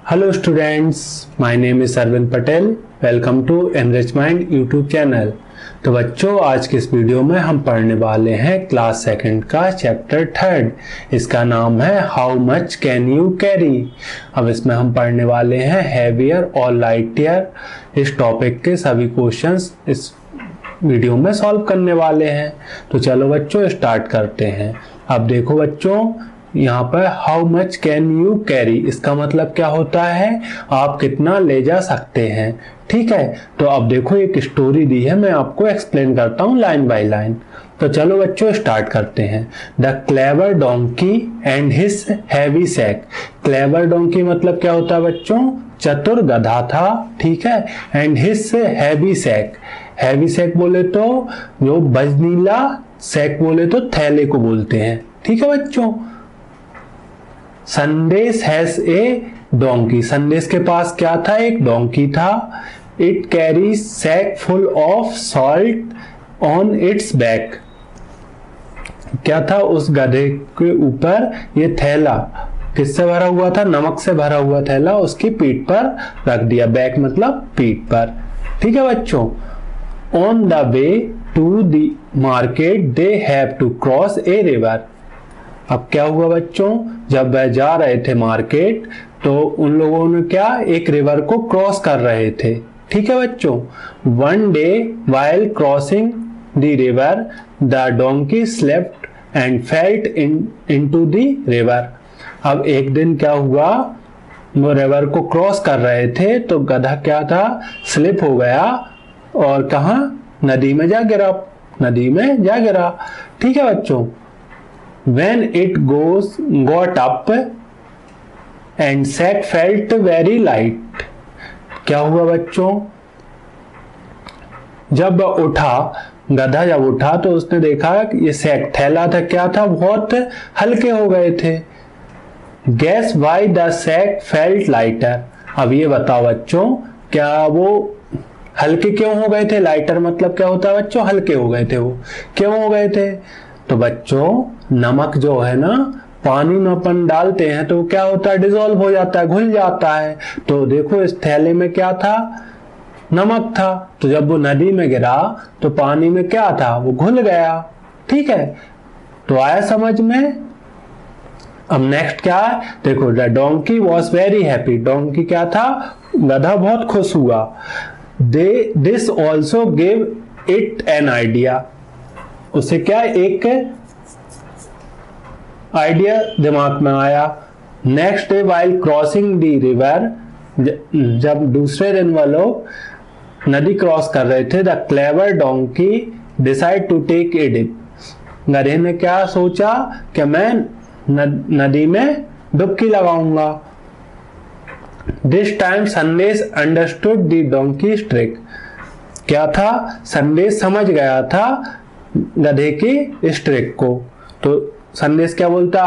Hello students, my name is Arvind Patel. Welcome to Enrich Mind YouTube channel. तो बच्चों, आज के इस वीडियो में हम पढ़ने वाले हैं क्लास सेकंड का चैप्टर थर्ड। इसका नाम है how much can you carry. अब इसमें हम पढ़ने वाले हैं हैवियर और लाइटियर। इस टॉपिक के सभी क्वेश्चंस इस वीडियो में सॉल्व करने वाले हैं। तो चलो बच्चों स्टार्ट करते हैं। अब देखो बच्चों, यहाँ पर how much can you carry, इसका मतलब क्या होता है, आप कितना ले जा सकते हैं। ठीक है, तो अब देखो एक स्टोरी दी है, मैं आपको एक्सप्लेन करता हूँ लाइन बाय लाइन। तो चलो बच्चों स्टार्ट करते हैं। The clever donkey and his heavy sack. Clever donkey मतलब क्या होता है बच्चों, चतुर गधा था। ठीक है, and his heavy sack. Heavy sack बोले तो जो वजनीला, सैक बोले तो थैले को बोलते हैं। ठीक है बच्चों। संदेश हैज ए डोंकी। संदेश के पास क्या था, एक डोंकी था। It carry sack full of salt on its back. क्या था, उस गधे के ऊपर ये थैला किससे भरा हुआ था, नमक से भरा हुआ थैला उसकी पीठ पर रख दिया। बैक मतलब पीठ पर। ठीक है बच्चों। On the way to the market they have to cross a river. अब क्या हुआ बच्चों, जब वह जा रहे थे मार्केट तो उन लोगों ने क्या, एक रिवर को क्रॉस कर रहे थे। ठीक है बच्चों। One day while crossing the river the donkey slept and felt into the river. अब एक दिन क्या हुआ, वो रिवर को क्रॉस कर रहे थे तो गधा क्या था, स्लिप हो गया और कहा, नदी में जा गिरा। नदी में जा गिरा। ठीक है बच्चों। When it got up and sack felt very light। क्या हुआ बच्चों, जब उठा, गधा जब उठा तो उसने देखा कि ये सैक थैला था, क्या था, बहुत हल्के हो गए थे। Guess why the sack felt lighter। अब ये बताओ बच्चों, क्या वो हल्के क्यों हो गए थे। लाइटर मतलब क्या होता है बच्चों, हल्के हो गए थे। वो क्यों हो गए थे, तो बच्चों नमक जो है ना, पानी में अपन डालते हैं तो क्या होता है, डिजोल्व हो जाता है, घुल जाता है। तो देखो इस थैले में क्या था, नमक था। तो जब वो नदी में गिरा तो पानी में क्या था, वो घुल गया। ठीक है, तो आया समझ में। अब नेक्स्ट क्या है, देखो the donkey was very happy. Donkey क्या था, गधा बहुत खुश हुआ। This also give it an idea. उसे क्या, एक आइडिया दिमाग में आया। Next day while crossing the river, जब दूसरे दिन वो लोग नदी क्रॉस कर रहे थे, the clever donkey decide to take a dip. गधे ने क्या सोचा कि मैं नदी में डुबकी लगाऊंगा। दिस टाइम संदेश अंडरस्टूड द डोंकी ट्रिक। क्या था, संदेश समझ गया था गधे की इस ट्रिक को। तो संदेश क्या बोलता,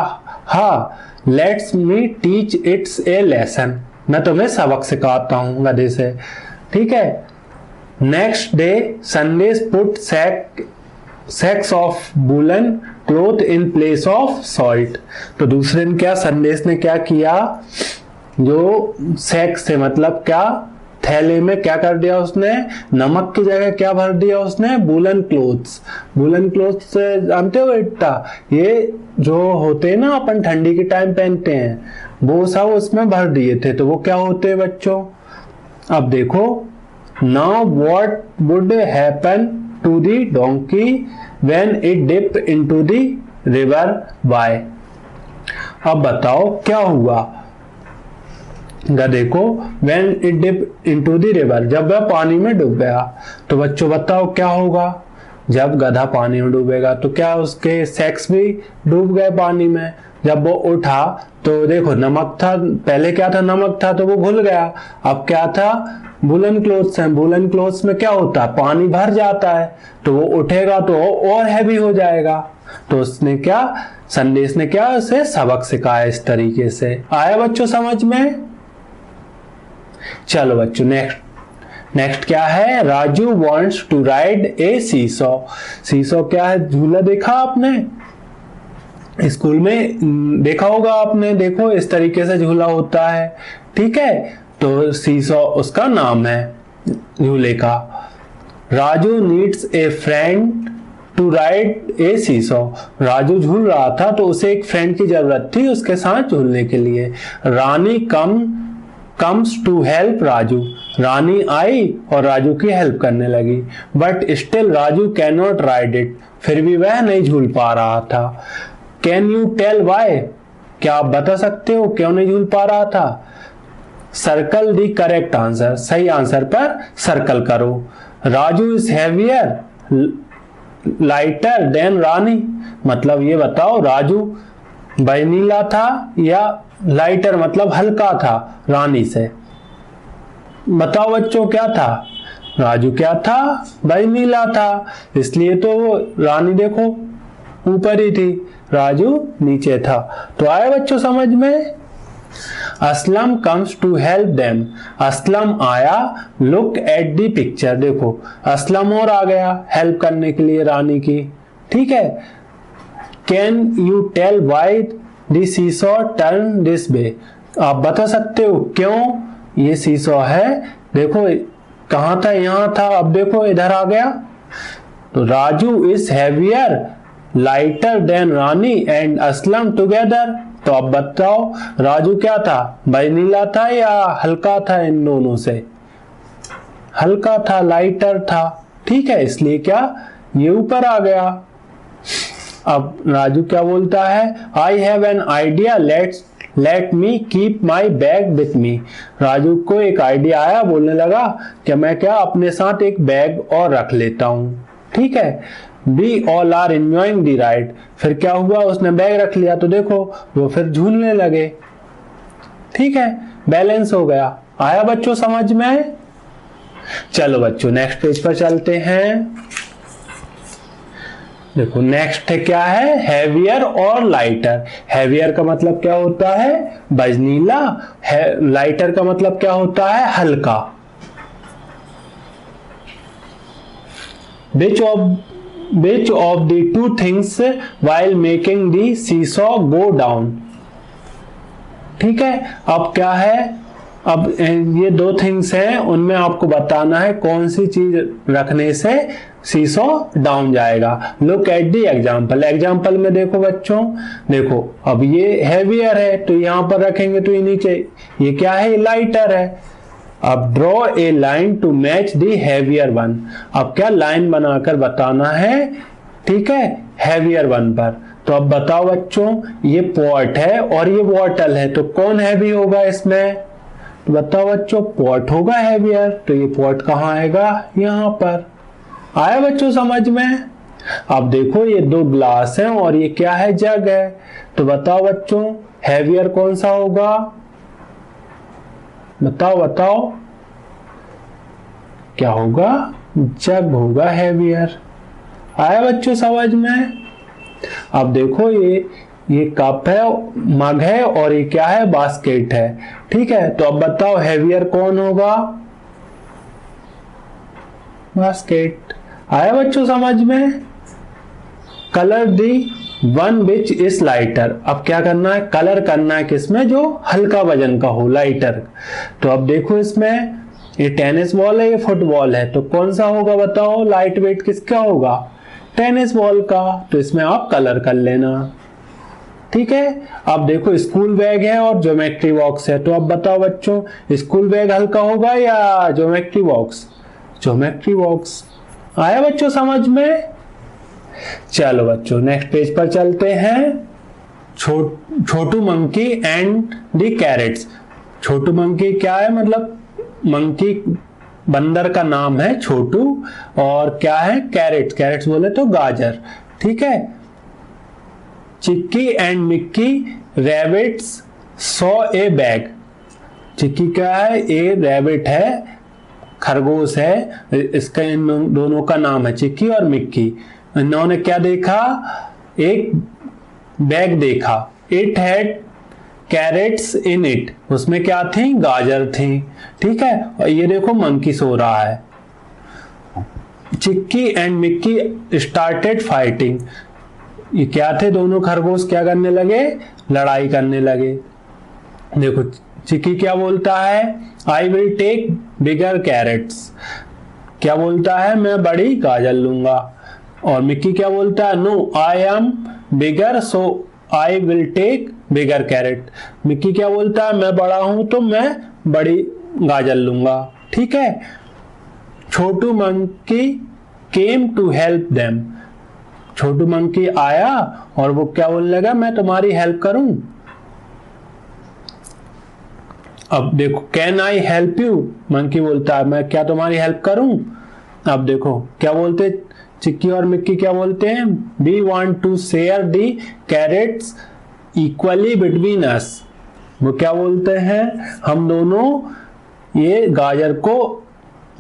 हाँ let's me teach it's a lesson. मैं तुम्हें सबक सिखाता हूं गधे से। ठीक है। Next day Sandesh put sacks of woollen cloth in place of salt. तो दूसरे दिन क्या, संदेश ने क्या किया, जो सैक्स से मतलब क्या, थैले में क्या कर दिया उसने, नमक की जगह क्या भर दिया उसने, वूलन क्लोथ्स। वूलन क्लोथ्स जानते हो बेटा, ये जो होते हैं ना अपन ठंडी के टाइम पहनते हैं, वो सब उसमें भर दिए थे। तो वो क्या होते हैं बच्चों, अब देखो, now what would happen to the donkey when it dip into the river by. अब बताओ क्या हुआ गधे को, when it dip into the river, जब वह पानी में डूब गया। तो बच्चों बताओ क्या होगा, जब गधा पानी में डूबेगा तो क्या उसके सैक्स भी डूब गए पानी में। जब वो उठा तो देखो नमक था, पहले क्या था, नमक था तो वो घुल गया। अब क्या था, वूलन क्लोथ्स हैं। वूलन क्लोथ्स में क्या होता है, पानी भर जाता है, तो वो उठेगा तो और हैवी हो जाएगा। तो उसने क्या, संदेश ने क्या उसे सबक सिखाया इस तरीके से। आया बच्चों समझ में। चलो बच्चों नेक्स्ट क्या है, Raju wants to ride a seesaw. Seesaw क्या है, झूला देखा आपने, स्कूल में देखा होगा आपने, देखो इस तरीके से झूला होता है, ठीक है। तो सीसॉ उसका नाम है झूले का। Raju needs a friend to ride a seesaw. Raju झूल रहा था तो उसे एक फ्रेंड की जरूरत थी उसके साथ झूलने के लिए। Rani comes to help Raju. Rani आई और राजू की हेल्प करने लगी। But still Raju can not ride it. फिर भी वह नहीं झूल पा रहा था। Can you tell why. क्या आप बता सकते हो क्यों नहीं झूल पा रहा था? Circle the correct answer. सही आंसर पर सर्कल करो। Raju is heavier lighter than Rani. मतलब ये बताओ राजू बैनीला था या लाइटर मतलब हल्का था रानी से। बताओ बच्चों क्या था? राजू क्या था? बैनीला था, इसलिए तो वो रानी देखो ऊपर ही थी, राजू नीचे था। तो आए बच्चों समझ में? Aslam comes to help them. Aslam आया। Look at the picture. देखो असलम और आ गया हेल्प करने के लिए रानी की, ठीक है। Can you tell why the seesaw turn this way. आप बता सकते हो क्यों ये सीसॉ है? देखो कहाँ था, यहाँ था, अब देखो इधर आ गया। तो Raju is heavier lighter than Rani and Aslam together. तो अब बताओ राजू क्या था, बैनीला था या हल्का था? इन दोनों से हल्का था, लाइटर था, ठीक है, इसलिए क्या ये ऊपर आ गया। अब राजू क्या बोलता है? I have an idea, let me keep my bag with me. Raju को एक आइडिया आया, बोलने लगा कि मैं क्या अपने साथ एक बैग और रख लेता हूं, ठीक है। We all are enjoying the ride। फिर क्या हुआ, उसने बैग रख लिया तो देखो वो फिर झूलने लगे, ठीक है, बैलेंस हो गया। आया बच्चों समझ में? चलो बच्चों नेक्स्ट पेज पर चलते हैं। देखो नेक्स्ट है क्या है, हैवियर और लाइटर। हैवियर का मतलब क्या होता है? बजनीला। लाइटर का मतलब क्या होता है? हल्का। Which of the two things while making the seesaw go down। ठीक है, अब क्या है, अब ये दो थिंग्स हैं, उनमें आपको बताना है कौन सी चीज रखने से सीसॉ डाउन जाएगा। Look at the example. Example में देखो बच्चों, देखो अब ये हैवियर है तो यहां पर रखेंगे तो ये नीचे, ये क्या है, लाइटर है। अब draw a line to match the heavier one. अब क्या लाइन बनाकर बताना है, ठीक है, हैवियर वन पर। तो अब बताओ बच्चों, ये पॉट है और ये बॉटल है, तो कौन हैवी होगा इसमें? तो बताओ बच्चों, पॉट होगा हैवियर। तो ये पॉट कहाँ आएगा? यहाँ पर। आया बच्चों समझ में? अब देखो ये दो ग्लास हैं और ये क्या है, जग है। तो बताओ बच्चों हैवियर कौन सा होगा? बताओ क्या होगा? जग होगा हैवियर। आया बच्चों समझ में? अब देखो ये कप है, मग है और ये क्या है, बास्केट है, ठीक है। तो अब बताओ हैवियर कौन होगा? बास्केट। आया बच्चों समझ में? Colour the one which is lighter. अब क्या करना है, कलर करना है किसमें, जो हल्का वजन का हो, लाइटर। तो अब देखो इसमें ये टेनिस बॉल है, ये फुटबॉल है, तो कौन सा होगा बताओ, लाइट वेट किसका होगा? टेनिस बॉल का। तो इसमें आप कलर कर लेना, ठीक है। अब देखो स्कूल बैग है और ज्योमेट्री बॉक्स है, तो अब बताओ बच्चों स्कूल बैग हल्का होगा या ज्योमेट्री बॉक्स? Geometry box. आया बच्चों समझ में? चलो बच्चों नेक्स्ट पेज पर चलते हैं। Chhotu monkey and the carrots. Chhotu monkey क्या है, मतलब मंकी बंदर का नाम है छोटू, और क्या है, कैरेट्स। कैरेट्स बोले तो गाजर, ठीक है। Chikki and Mikki rabbits saw a bag. Chikki क्या है, ए रैबिट है, खरगोश है, इसका इन दोनों का नाम है चिक्की और मिक्की। इन्होंने क्या देखा, एक बैग देखा। It had carrots in it. उसमें क्या थी, गाजर थी, ठीक है। और ये देखो मंकी सो रहा है। Chikki and Mickey started fighting. ये क्या थे, दोनों खरगोश क्या करने लगे, लड़ाई करने लगे। देखो चिक्की क्या बोलता है, I will take bigger carrots, क्या बोलता है, मैं बड़ी गाजर लूंगा। और मिक्की क्या बोलता है, no I am bigger so I will take bigger carrot. Mikki क्या बोलता है, मैं बड़ा हूं तो मैं बड़ी गाजर लूंगा। ठीक है। Chhotu monkey came to help them, Chhotu monkey आया और वो क्या बोलने लगा, मैं तुम्हारी हेल्प करूं। अब देखो can I help you, monkey बोलता है मैं क्या तुम्हारी हेल्प करूं। अब देखो क्या बोलते, चिक्की और मिक्की क्या बोलते हैं, we want to share the carrots equally between us. वो क्या बोलते हैं, हम दोनों ये गाजर को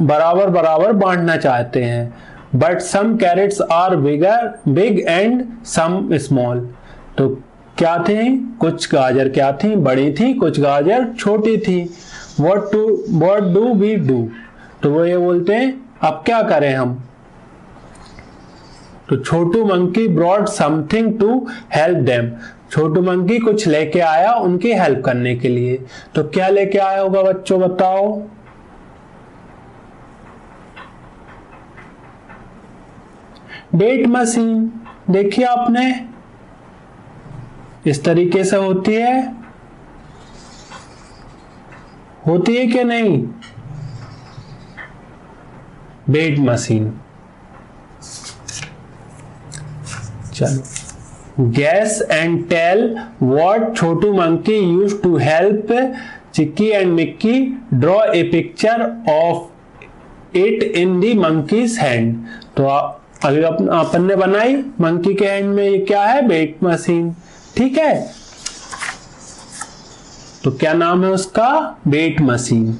बराबर बराबर बांटना चाहते हैं। But some carrots are big and some small. तो क्या थे, कुछ गाजर क्या थी, बड़ी थी, कुछ गाजर छोटी थी। व्हाट डू वी डू, तो वो ये बोलते हैं अब क्या करें हम। तो Chhotu monkey brought something to help them, Chhotu monkey कुछ लेके आया उनकी हेल्प करने के लिए। तो क्या लेके आया होगा बच्चों, बताओ। वेट मशीन, देखिए आपने इस तरीके से होती है कि नहीं, वेट मशीन। चलो, guess and tell what Chhotu monkey use to help Chikki and Mikki draw a picture of it in the monkey's hand. तो अभी अपन ने बनाई, मंकी के हैंड में ये क्या है, वेट मशीन। ठीक है, तो क्या नाम है उसका, वेट मशीन,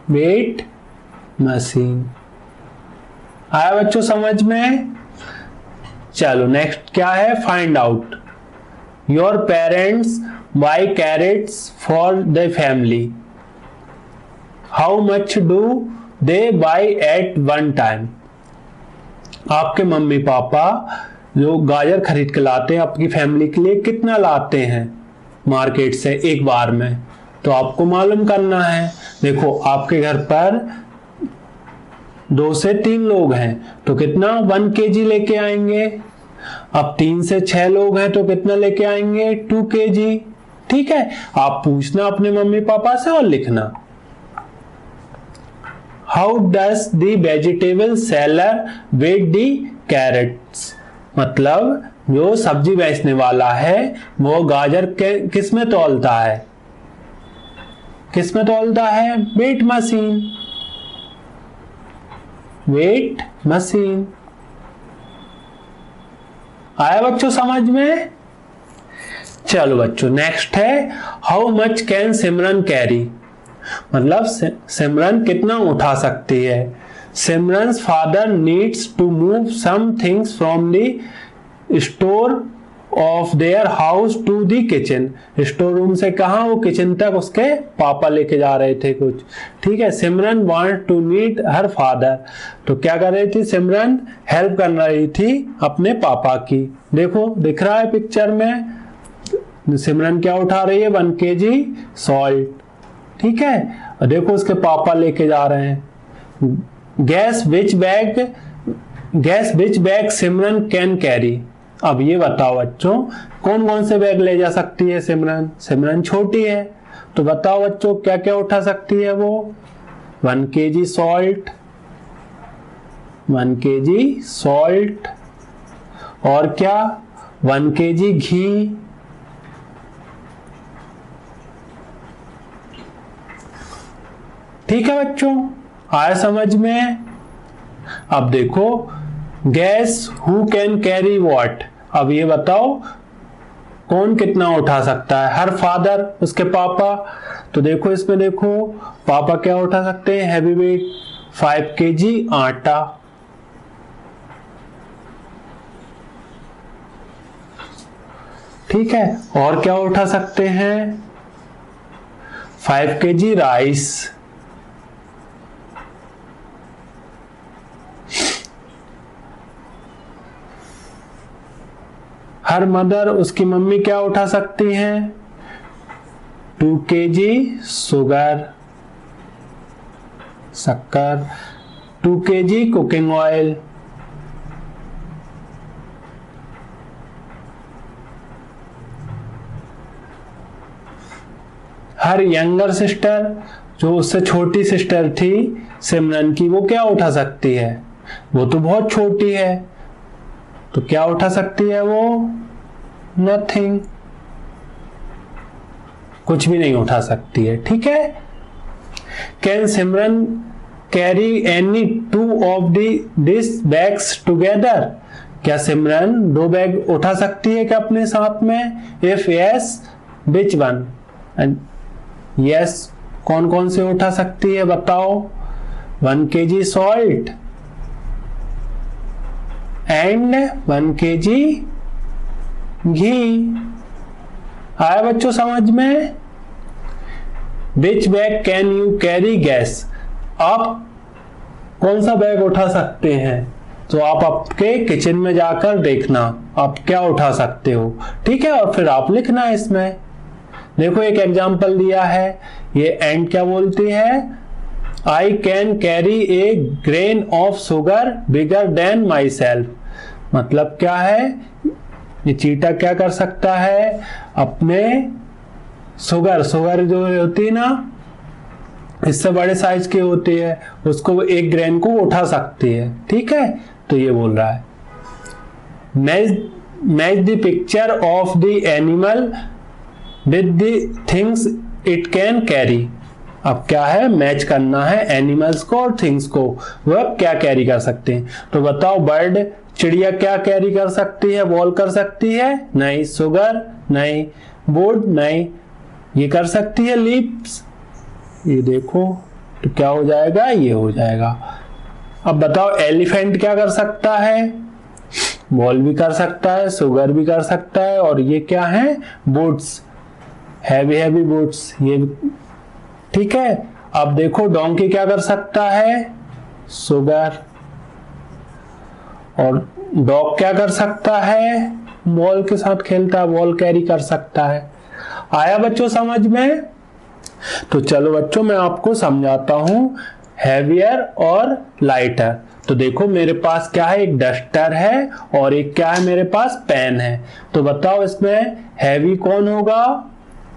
वेट मशीन। आया बच्चों समझ में। चलो नेक्स्ट क्या है, find out your parents buy carrots for the family, how much do they buy at one time. आपके मम्मी पापा जो गाजर खरीद के लाते हैं आपकी फैमिली के लिए, कितना लाते हैं मार्केट से एक बार में, तो आपको मालूम करना है। देखो आपके घर पर 2 से 3 लोग हैं तो कितना 1 kg लेके आएंगे। अब 3 से 6 लोग हैं तो कितना लेके आएंगे, 2 kg। ठीक है, आप पूछना अपने मम्मी पापा से और लिखना। How does the vegetable seller weigh the carrots, मतलब जो सब्जी बेचने वाला है वो गाजर किस में तौलता है, किस में तौलता है, वेट मशीन, वेट मशीन। आया बच्चों समझ में। चलो बच्चों नेक्स्ट है, how much can Simran carry, मतलब सिमरन कितना उठा सकती है। Simran's father needs to move some things from the store of their house to the kitchen, store room से कहा, वो किचन तक उसके पापा लेके जा रहे थे कुछ। ठीक है, Simran want to meet her father, तो क्या कर रही थी सिमरन, हेल्प कर रही थी अपने पापा की। देखो दिख रहा है पिक्चर में, सिमरन क्या उठा रही है, 1 kg सॉल्ट। ठीक है, और देखो उसके पापा लेके जा रहे हैं। Gas which bag Simran can carry, अब ये बताओ बच्चों कौन कौन से बैग ले जा सकती है सिमरन, सिमरन छोटी है तो बताओ बच्चों क्या क्या उठा सकती है वो, 1 kg सॉल्ट, 1 kg सॉल्ट, और क्या 1 kg घी, ठीक है बच्चों, आया समझ में। अब देखो gas who can carry what, अब ये बताओ कौन कितना उठा सकता है, हर फादर उसके पापा। तो देखो इसमें देखो पापा क्या उठा सकते हैं, हैवी वेट 5 kg आटा। ठीक है, और क्या उठा सकते हैं, 5 kg राइस। हर मदर, उसकी मम्मी क्या उठा सकती हैं? 2 kg शुगर, शक्कर, 2 kg cooking oil, her younger sister, जो उससे छोटी सिस्टर थी सिमरन की, वो क्या उठा सकती है? वो तो बहुत छोटी है, तो क्या उठा सकती है वो? नथिंग, कुछ भी नहीं उठा सकती है। ठीक है। Can Simran carry any 2 of this bags together? क्या सिमरन 2 बैग उठा सकती है क्या अपने साथ में? If yes, which one? Yes, कौन कौन से उठा सकती है बताओ? 1 kg salt and 1 kg ghee. आया बच्चों समझ में? Which bag can you carry guess? आप कौन सा बैग उठा सकते हैं? तो आप आपके किचन में जाकर देखना आप क्या उठा सकते हो। ठीक है, और फिर आप लिखना इसमें। देखो एक एग्जाम्पल दिया है, ये एंड क्या बोलती है? I can carry A grain of sugar bigger than my self. मतलब क्या है? ये चीटा क्या कर सकता है? अपने शुगर जो होती है ना, इससे बड़े साइज की होती है, उसको 1 ग्रेन को उठा सकती है। ठीक है, तो ये बोल रहा है match the picture of the animal with the things it can carry. अब क्या है? मैच करना है एनिमल्स को और थिंग्स को, वह क्या कैरी कर सकते हैं। तो बताओ, बर्ड, चिड़िया क्या कैरी कर सकती है? बॉल कर सकती है? नहीं। शुगर? नहीं। वुड? नहीं। ये कर सकती है लीव्स? ये देखो, तो क्या हो जाएगा? ये हो जाएगा। अब बताओ, एलिफेंट क्या कर सकता है? बॉल भी कर सकता है, शुगर भी कर सकता है, और ये क्या है? वुड्स, हैवी वुड्स, ये। ठीक है। अब देखो, डोंकी क्या कर सकता है? शुगर। और डॉग क्या कर सकता है? बॉल के साथ खेलता है, बॉल कैरी कर सकता है। आया बच्चों समझ में? तो चलो बच्चों, मैं आपको समझाता हूं हैवियर और लाइटर। तो देखो मेरे पास क्या है? एक डस्टर है और एक क्या है? मेरे पास पेन है। तो बताओ इसमें हैवी कौन होगा?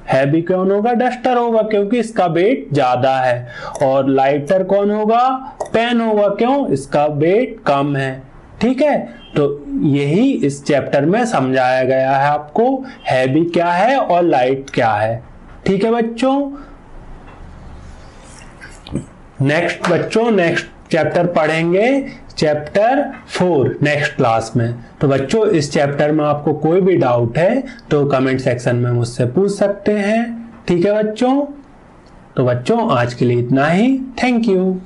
हैवी कौन होगा? डस्टर होगा, क्योंकि इसका वेट ज्यादा है। और लाइटर कौन होगा? पेन होगा, क्यों? इसका वेट कम है। ठीक है, तो यही इस चैप्टर में समझाया गया है आपको, हैवी क्या है और लाइट क्या है। ठीक है बच्चों। नेक्स्ट चैप्टर पढ़ेंगे, चैप्टर 4 नेक्स्ट क्लास में। तो बच्चों, इस चैप्टर में आपको कोई भी डाउट है तो कमेंट सेक्शन में मुझसे पूछ सकते हैं। ठीक है बच्चों। तो बच्चों, आज के लिए इतना ही। Thank you.